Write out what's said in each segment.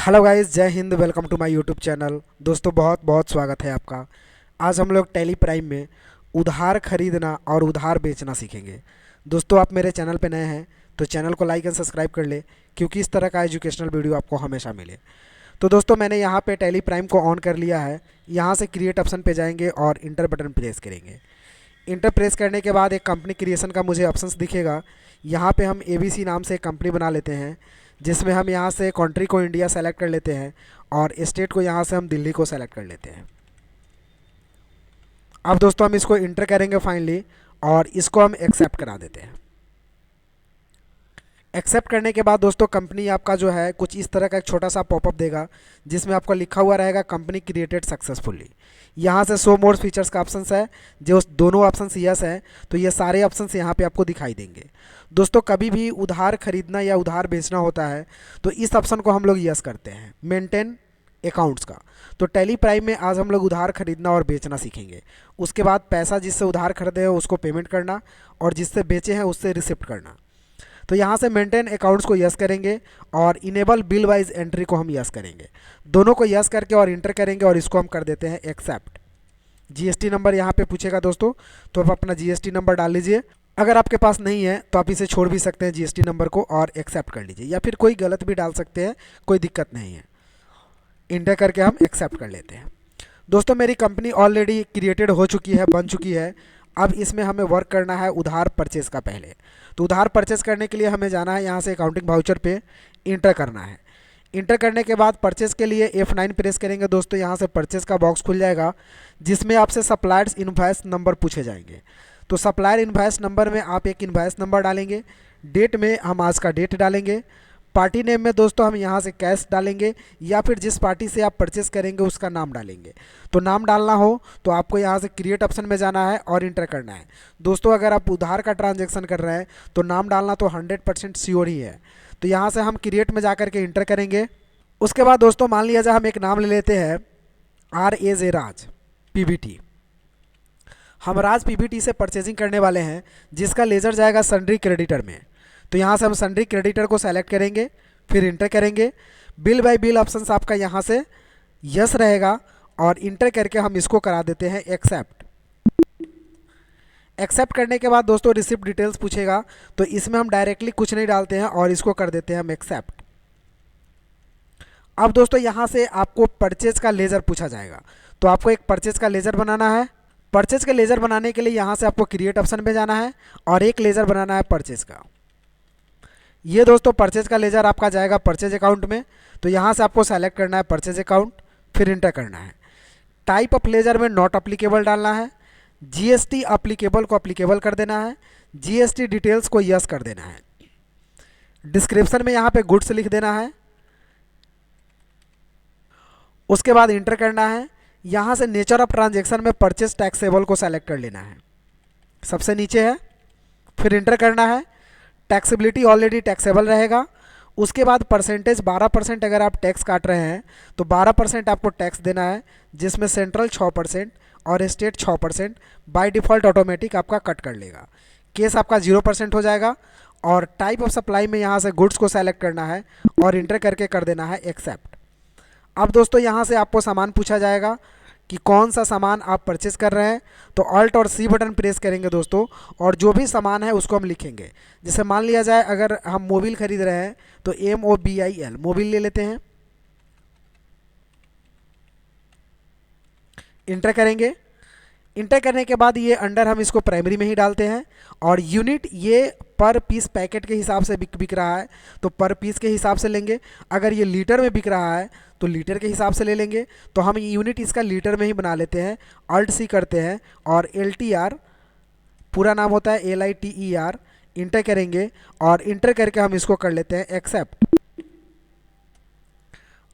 Hello guys, जय Hind. Welcome to my YouTube channel. दोस्तों, बहुत बहुत स्वागत है आपका। आज हम लोग टैली प्राइम में उधार खरीदना और उधार बेचना सीखेंगे। दोस्तों, आप मेरे चैनल पे नए हैं तो चैनल को लाइक एंड सब्सक्राइब कर ले, क्योंकि इस तरह का एजुकेशनल वीडियो आपको हमेशा मिले। तो दोस्तों, मैंने यहाँ पे टैली प्राइम को ऑन कर लिया है। यहाँ से क्रिएट ऑप्शन पे जाएंगे और इंटर बटन प्रेस करेंगे। इंटर प्रेस करने के बाद एक कंपनी क्रिएशन का मुझे ऑप्शंस दिखेगा। यहाँ पे हम एबीसी नाम से एक कंपनी बना लेते हैं, जिसमें हम यहाँ से कंट्री को इंडिया सेलेक्ट कर लेते हैं और स्टेट को यहाँ से हम दिल्ली को सेलेक्ट कर लेते हैं। अब दोस्तों, हम इसको इंटर करेंगे फाइनली और इसको हम एक्सेप्ट करा देते हैं। एक्सेप्ट करने के बाद दोस्तों, कंपनी आपका जो है कुछ इस तरह का एक छोटा सा पॉपअप देगा, जिसमें आपको लिखा हुआ रहेगा कंपनी क्रिएटेड सक्सेसफुली। यहाँ से शो मोर फीचर्स का ऑप्शन है, जो दोनों ऑप्शन यस है, तो ये सारे ऑप्शन यहाँ पे आपको दिखाई देंगे। दोस्तों, कभी भी उधार खरीदना या उधार बेचना होता है तो इस ऑप्शन को हम लोग यस करते हैं, मेंटेन अकाउंट्स का। तो टैली प्राइम में आज हम लोग उधार खरीदना और बेचना सीखेंगे। उसके बाद पैसा जिससे उधार खरीदे हैं उसको पेमेंट करना, और जिससे बेचे हैं उससे रिसिप्ट करना। तो यहाँ से मेंटेन अकाउंट्स को यस करेंगे और इनेबल बिल वाइज एंट्री को हम यस करेंगे। दोनों को यस करके और इंटर करेंगे और इसको हम कर देते हैं एक्सेप्ट। जीएसटी नंबर यहाँ पे पूछेगा दोस्तों, तो आप अपना जीएसटी नंबर डाल लीजिए। अगर आपके पास नहीं है तो आप इसे छोड़ भी सकते हैं जीएसटी नंबर को और एक्सेप्ट कर लीजिए, या फिर कोई गलत भी डाल सकते हैं, कोई दिक्कत नहीं है। इंटर करके हम एक्सेप्ट कर लेते हैं। दोस्तों, मेरी कंपनी ऑलरेडी क्रिएटेड हो चुकी है, बन चुकी है। अब इसमें हमें वर्क करना है उधार परचेज़ का पहले। तो उधार परचेज़ करने के लिए हमें जाना है यहाँ से अकाउंटिंग वाउचर पे, इंटर करना है। इंटर करने के बाद परचेज़ के लिए F9 प्रेस करेंगे दोस्तों। यहाँ से परचेज़ का बॉक्स खुल जाएगा, जिसमें आपसे सप्लायर्स इनवॉइस नंबर पूछे जाएंगे। तो सप्लायर इनवॉइस नंबर में आप एक इनवॉइस नंबर डालेंगे। डेट में हम आज का डेट डालेंगे। पार्टी नेम में दोस्तों हम यहाँ से कैश डालेंगे, या फिर जिस पार्टी से आप परचेस करेंगे उसका नाम डालेंगे। तो नाम डालना हो तो आपको यहाँ से क्रिएट ऑप्शन में जाना है और इंटर करना है। दोस्तों, अगर आप उधार का ट्रांजैक्शन कर रहे हैं तो नाम डालना तो 100% श्योर ही है। तो यहाँ से हम क्रिएट में जा करके इंटर करेंगे। उसके बाद दोस्तों, मान लिया जाए हम एक नाम ले लेते हैं RAJ राज PBT। हम राज PBT से परचेजिंग करने वाले हैं, जिसका लेजर जाएगा सन्ड्री क्रेडिटर में। तो यहाँ से हम सन्ड्री क्रेडिटर को सेलेक्ट करेंगे, फिर इंटर करेंगे। बिल बाय बिल ऑप्शंस आपका यहाँ से यस रहेगा और इंटर करके हम इसको करा देते हैं एक्सेप्ट। एक्सेप्ट करने के बाद दोस्तों, रिसिप्ट डिटेल्स पूछेगा, तो इसमें हम डायरेक्टली कुछ नहीं डालते हैं और इसको कर देते हैं हम एक्सेप्ट। अब दोस्तों, यहाँ से आपको परचेज का लेजर पूछा जाएगा, तो आपको एक परचेज का लेजर बनाना है। परचेज का लेजर बनाने के लिए यहाँ से आपको क्रिएट ऑप्शन में जाना है और एक लेजर बनाना है परचेज का। ये दोस्तों, परचेज का लेजर आपका जाएगा परचेज अकाउंट में। तो यहाँ से आपको सेलेक्ट करना है परचेज अकाउंट, फिर इंटर करना है। टाइप ऑफ लेजर में नॉट अप्लीकेबल डालना है। जीएसटी अप्लीकेबल को अप्लीकेबल कर देना है। जीएसटी डिटेल्स को यस कर देना है। डिस्क्रिप्शन में यहाँ पे गुड्स लिख देना है। उसके बाद इंटर करना है। यहाँ से नेचर ऑफ ट्रांजेक्शन में परचेज टैक्सेबल को सेलेक्ट कर लेना है, सबसे नीचे है। फिर इंटर करना है। टैक्सेबिलिटी ऑलरेडी टैक्सेबल रहेगा। उसके बाद परसेंटेज 12% अगर आप टैक्स काट रहे हैं तो 12% आपको टैक्स देना है, जिसमें सेंट्रल 6% और स्टेट 6% बाय डिफ़ॉल्ट ऑटोमेटिक आपका कट कर लेगा। केस आपका 0% हो जाएगा। और टाइप ऑफ सप्लाई में यहाँ से गुड्स को सेलेक्ट करना है और इंटर करके कर देना है एक्सेप्ट। अब दोस्तों, यहाँ से आपको सामान पूछा जाएगा कि कौन सा सामान आप परचेस कर रहे हैं। तो ऑल्ट और सी बटन प्रेस करेंगे दोस्तों, और जो भी सामान है उसको हम लिखेंगे। जैसे मान लिया जाए अगर हम मोबिल खरीद रहे हैं तो MOBIL मोबिल ले लेते हैं। इंटर करेंगे। इंटर करने के बाद ये अंडर हम इसको प्राइमरी में ही डालते हैं, और यूनिट ये पर पीस पैकेट के हिसाब से बिक रहा है तो पर पीस के हिसाब से लेंगे। अगर ये लीटर में बिक रहा है तो लीटर के हिसाब से ले लेंगे। तो हम यूनिट इसका लीटर में ही बना लेते हैं। अल्ट सी करते हैं और LTR पूरा नाम होता है LITER। इंटर करेंगे और इंटर करके हम इसको कर लेते हैं एक्सेप्ट।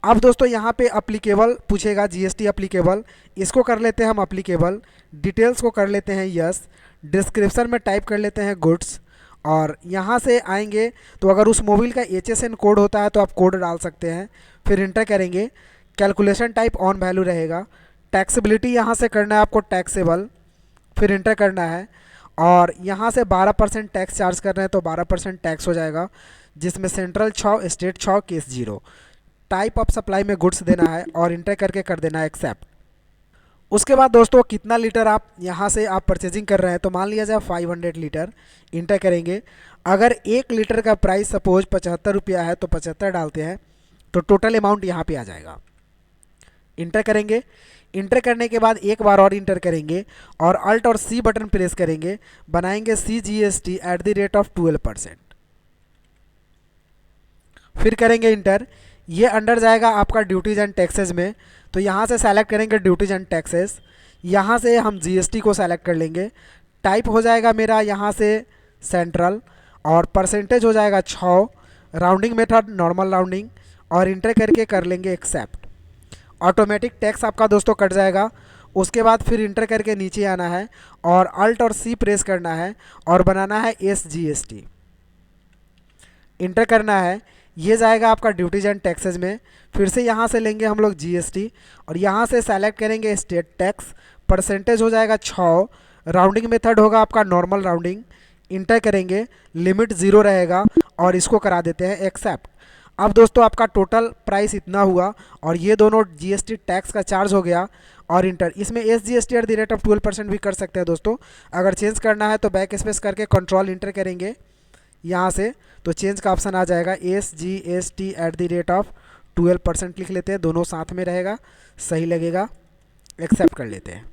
अब दोस्तों, यहाँ पे अप्लीकेबल पूछेगा, जीएसटी अप्लीकेबल, इसको कर लेते हैं हम अप्लीकेबल। डिटेल्स को कर लेते हैं यस। डिस्क्रिप्शन में टाइप कर लेते हैं गुड्स, और यहाँ से आएंगे तो अगर उस मोबाइल का HSN कोड होता है तो आप कोड डाल सकते हैं। फिर इंटर करेंगे। कैलकुलेशन टाइप ऑन वैल्यू रहेगा। टैक्सेबिलिटी यहाँ से करना है आपको टैक्सेबल, फिर इंटर करना है। और यहाँ से 12% टैक्स चार्ज कर रहे हैं तो 12% टैक्स हो जाएगा, जिसमें central 6, state 6, case 0। Type of supply में गुड्स देना है और इंटर करके कर देना है एक्सेप्ट। उसके बाद दोस्तों कितना लीटर आप यहाँ से आप परचेजिंग कर रहे हैं, तो मान लिया जाए 500 लीटर, इंटर करेंगे। अगर 1 लीटर का प्राइस सपोज 75 रुपया है तो 75 डालते हैं, तो टोटल अमाउंट यहाँ पे आ जाएगा। इंटर करेंगे। इंटर करने के बाद एक बार और इंटर करेंगे और अल्ट और सी बटन प्रेस करेंगे, बनाएंगे CGST@12%। फिर करेंगे इंटर। ये अंडर जाएगा आपका ड्यूटीज एंड टैक्सेस में, तो यहाँ से सेलेक्ट करेंगे ड्यूटीज एंड टैक्सेस। यहाँ से हम जीएसटी को सेलेक्ट कर लेंगे। टाइप हो जाएगा मेरा यहाँ से सेंट्रल, और परसेंटेज हो जाएगा 6, राउंडिंग मेथड नॉर्मल राउंडिंग, और इंटर करके कर लेंगे एक्सेप्ट। ऑटोमेटिक टैक्स आपका दोस्तों कट जाएगा। उसके बाद फिर इंटर करके नीचे आना है और अल्ट और सी प्रेस करना है और बनाना है SGST। इंटर करना है। ये जाएगा आपका ड्यूटीज एंड टैक्सेस में। फिर से यहाँ से लेंगे हम लोग GST और यहाँ से सेलेक्ट करेंगे स्टेट टैक्स। परसेंटेज हो जाएगा 6, राउंडिंग मेथड होगा आपका नॉर्मल राउंडिंग। इंटर करेंगे, लिमिट 0 रहेगा और इसको करा देते हैं एक्सेप्ट। अब दोस्तों आपका टोटल प्राइस इतना हुआ और ये दोनों GST टैक्स का चार्ज हो गया और इंटर। इसमें SGST@12% भी कर सकते हैं दोस्तों। अगर चेंज करना है तो बैक स्पेस करके कंट्रोल इंटर करेंगे यहाँ से, तो चेंज का ऑप्शन आ जाएगा। SGST@12% लिख लेते हैं, दोनों साथ में रहेगा, सही लगेगा, एक्सेप्ट कर लेते हैं।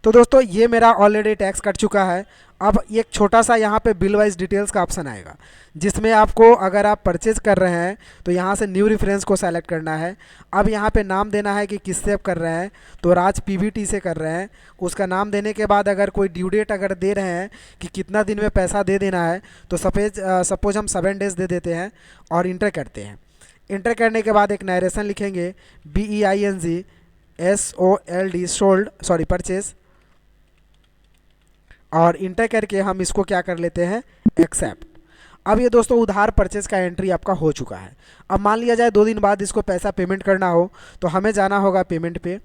तो दोस्तों ये मेरा ऑलरेडी टैक्स कट चुका है। अब एक छोटा सा यहाँ पे बिल वाइज डिटेल्स का ऑप्शन आएगा, जिसमें आपको अगर आप परचेज कर रहे हैं तो यहाँ से न्यू रेफरेंस को सेलेक्ट करना है। अब यहाँ पे नाम देना है कि किससे आप कर रहे हैं, तो राज PVT से कर रहे हैं। उसका नाम देने के बाद अगर कोई ड्यू डेट अगर दे रहे हैं कि कितना दिन में पैसा दे देना है, तो सपोज हम 7 डेज दे देते हैं और इंटर करते हैं। इंटर करने के बाद एक नरेशन लिखेंगे, BEING परचेज, और इंटर करके हम इसको क्या कर लेते हैं एक्सेप्ट। अब ये दोस्तों उधार परचेज का एंट्री आपका हो चुका है। अब मान लिया जाए 2 दिन बाद इसको पैसा पेमेंट करना हो, तो हमें जाना होगा पेमेंट पे।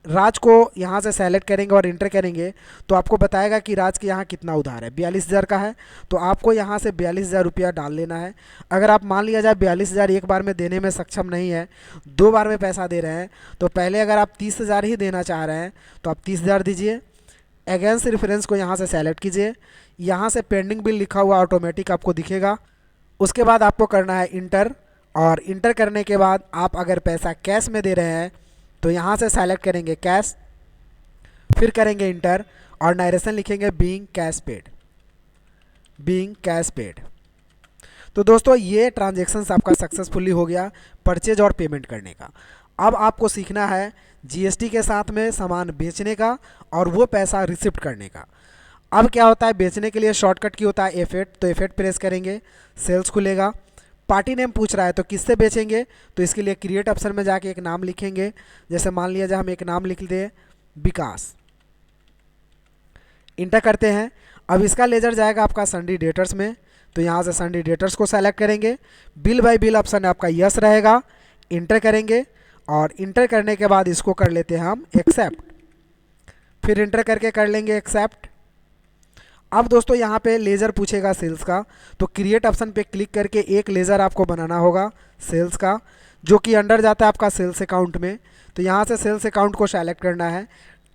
राज को यहाँ से सेलेक्ट करेंगे और इंटर करेंगे, तो आपको बताएगा कि राज के यहाँ कितना उधार है। 42,000 का है, तो आपको यहाँ से 42,000 रुपया डाल लेना है। अगर आप मान लिया जाए 42,000 एक बार में देने में सक्षम नहीं है, 2 बार में पैसा दे रहे हैं, तो पहले अगर आप 30,000 ही देना चाह रहे हैं तो आप 30,000 दीजिए। अगेंस्ट रेफरेंस को यहाँ से सेलेक्ट कीजिए। यहाँ से पेंडिंग बिल लिखा हुआ ऑटोमेटिक आपको दिखेगा। उसके बाद आपको करना है इंटर, और इंटर करने के बाद आप अगर पैसा कैश में दे रहे हैं तो यहाँ से सेलेक्ट करेंगे कैश, फिर करेंगे इंटर और नरेशन लिखेंगे बीइंग कैश पेड। तो दोस्तों ये ट्रांजेक्शन्स आपका सक्सेसफुली हो गया परचेज और पेमेंट करने का। अब आपको सीखना है GST के साथ में सामान बेचने का और वो पैसा रिसिप्ट करने का। अब क्या होता है, बेचने के लिए शॉर्टकट की होता है F8, तो F8 प्रेस करेंगे, सेल्स खुलेगा। पार्टी नेम पूछ रहा है तो किससे बेचेंगे, तो इसके लिए क्रिएट ऑप्शन में जाके एक नाम लिखेंगे। जैसे मान लिया जाए हम एक नाम लिख दें विकास, इंटर करते हैं। अब इसका लेजर जाएगा आपका सन्डी डेटर्स में, तो यहाँ से सन्डी डेटर्स को सेलेक्ट करेंगे। बिल बाय बिल ऑप्शन आपका यस रहेगा, इंटर करेंगे और इंटर करने के बाद इसको कर लेते हैं हम एक्सेप्ट। फिर इंटर करके कर लेंगे एक्सेप्ट। अब दोस्तों यहाँ पे लेज़र पूछेगा सेल्स का, तो क्रिएट ऑप्शन पे क्लिक करके एक लेज़र आपको बनाना होगा सेल्स का, जो कि अंडर जाता है आपका सेल्स अकाउंट में। तो यहाँ से सेल्स अकाउंट को सेलेक्ट करना है।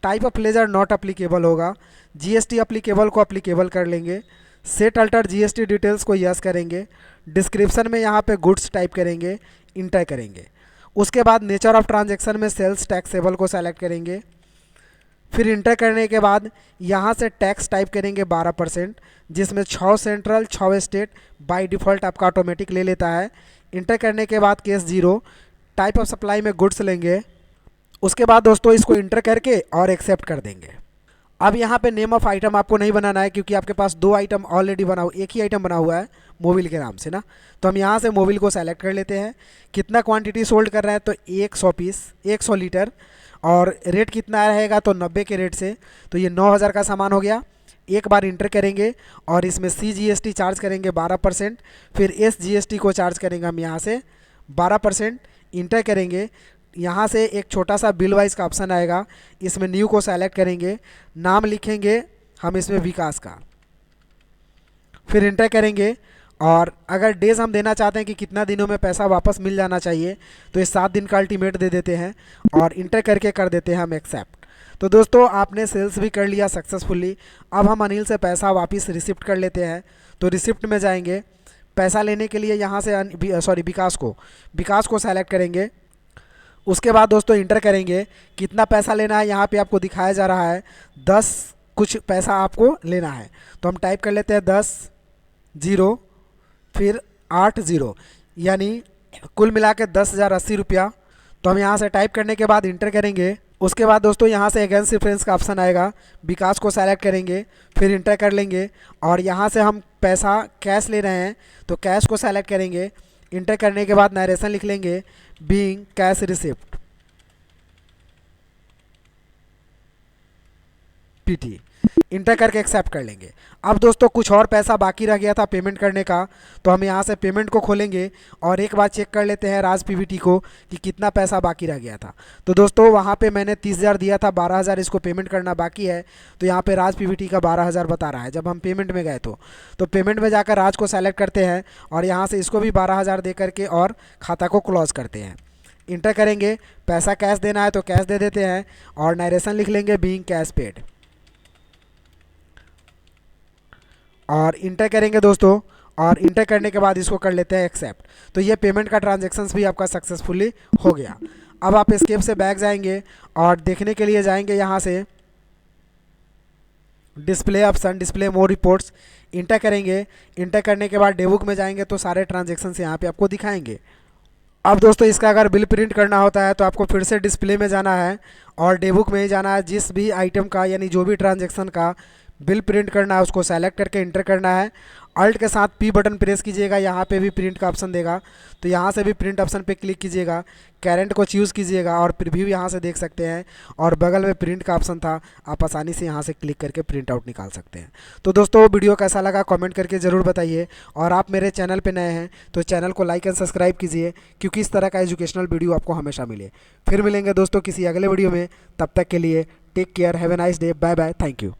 Type of laser not applicable होगा, GST अप्लीकेबल को अप्लीकेबल कर लेंगे। सेट अल्टर GST डिटेल्स को यस करेंगे। डिस्क्रिप्शन में यहाँ पे गुड्स टाइप करेंगे, इंटर करेंगे। उसके बाद नेचर ऑफ ट्रांजैक्शन में सेल्स टैक्सेबल को सेलेक्ट करेंगे। फिर इंटर करने के बाद यहाँ से टैक्स टाइप करेंगे 12%, जिसमें 6 सेंट्रल 6 स्टेट बाय डिफ़ॉल्ट आपका ऑटोमेटिक ले लेता है। इंटर करने के बाद केस 0, टाइप ऑफ सप्लाई में गुड्स लेंगे। उसके बाद दोस्तों इसको इंटर करके और एक्सेप्ट कर देंगे। अब यहाँ पे नेम ऑफ आइटम आपको नहीं बनाना है, क्योंकि आपके पास 2 आइटम ऑलरेडी बना हुआ, एक ही आइटम बना हुआ है मोबिल के नाम से ना। तो हम यहाँ से मोबिल को सेलेक्ट कर लेते हैं। कितना क्वांटिटी सोल्ड कर रहे हैं, तो 100 पीस 100 लीटर, और रेट कितना रहेगा, तो 90 के रेट से। तो ये 9,000 का सामान हो गया। एक बार इंटर करेंगे और इसमें CGST चार्ज करेंगे 12%, फिर SGST को चार्ज करेंगे हम यहाँ से 12%। इंटर करेंगे, यहाँ से एक छोटा सा बिल वाइज का ऑप्शन आएगा, इसमें न्यू को सेलेक्ट करेंगे, नाम लिखेंगे हम इसमें विकास का, फिर इंटर करेंगे और अगर डेज हम देना चाहते हैं कि कितना दिनों में पैसा वापस मिल जाना चाहिए, तो ये 7 दिन का अल्टीमेट दे देते हैं और इंटर करके कर देते हैं हम एक्सेप्ट। तो दोस्तों आपने सेल्स भी कर लिया सक्सेसफुली। अब हम अनिल से पैसा वापस रिसिप्ट कर लेते हैं। तो रिसिप्ट में जाएंगे, पैसा लेने के लिए यहाँ से विकास को सेलेक्ट करेंगे। उसके बाद दोस्तों इंटर करेंगे कितना पैसा लेना है। यहाँ पे आपको दिखाया जा रहा है 10 कुछ पैसा आपको लेना है। तो हम टाइप कर लेते हैं 10 0 फिर 8 0, यानी कुल मिला के 10,080 रुपया। तो हम यहाँ से टाइप करने के बाद इंटर करेंगे। उसके बाद दोस्तों यहाँ से अगेंस्ट रेफरेंस का ऑप्शन आएगा, विकास को सेलेक्ट करेंगे, फिर इंटर कर लेंगे और यहाँ से हम पैसा कैश ले रहे हैं तो कैश को सेलेक्ट करेंगे। इंटर करने के बाद नरेशन लिख लेंगे, being cash receipt PT. Inter करके एक्सेप्ट कर लेंगे। अब दोस्तों कुछ और पैसा बाकी रह गया था पेमेंट करने का, तो हम यहाँ से पेमेंट को खोलेंगे और एक बार चेक कर लेते हैं राज पीवीटी को कि कितना पैसा बाकी रह गया था। तो दोस्तों वहाँ पे मैंने 30,000 दिया था, 12,000 इसको पेमेंट करना बाकी है। तो यहाँ पे राज पीवीटी का 12,000 बता रहा है जब हम पेमेंट में गए। तो पेमेंट में जाकर राज को सेलेक्ट करते हैं और यहाँ से इसको भी 12,000 दे करके और खाता को क्लोज करते हैं। इंटर करेंगे, पैसा कैश देना है तो कैश दे देते हैं और नरेशन लिख लेंगे, बीइंग कैश पेड और इंटर करेंगे दोस्तों। और इंटर करने के बाद इसको कर लेते हैं एक्सेप्ट। तो ये पेमेंट का ट्रांजैक्शंस भी आपका सक्सेसफुली हो गया। अब आप एस्केप से बैक जाएंगे और देखने के लिए जाएंगे यहाँ से डिस्प्ले ऑप्शन, डिस्प्ले मोर रिपोर्ट्स, इंटर करेंगे। इंटर करने के बाद डेबुक में जाएंगे तो सारे ट्रांजैक्शंस यहाँ पे आपको दिखाएंगे। अब दोस्तों इसका अगर बिल प्रिंट करना होता है तो आपको फिर से डिस्प्ले में जाना है और डेबुक में ही जाना है। जिस भी आइटम का यानी जो भी ट्रांजैक्शन का बिल प्रिंट करना है उसको सेलेक्ट करके इंटर करना है। अल्ट के साथ पी बटन प्रेस कीजिएगा, यहाँ पे भी प्रिंट का ऑप्शन देगा तो यहाँ से भी प्रिंट ऑप्शन पे क्लिक कीजिएगा, कैरेंट को चूज़ कीजिएगा और प्रीव्यू यहाँ से देख सकते हैं और बगल में प्रिंट का ऑप्शन था, आप आसानी से यहाँ से क्लिक करके प्रिंट आउट निकाल सकते हैं। तो दोस्तों वीडियो कैसा लगा कमेंट करके ज़रूर बताइए और आप मेरे चैनल पर नए हैं तो चैनल को लाइक एंड सब्सक्राइब कीजिए क्योंकि इस तरह का एजुकेशनल वीडियो आपको हमेशा मिले। फिर मिलेंगे दोस्तों किसी अगले वीडियो में, तब तक के लिए take care, have a nice day, bye bye, thank you.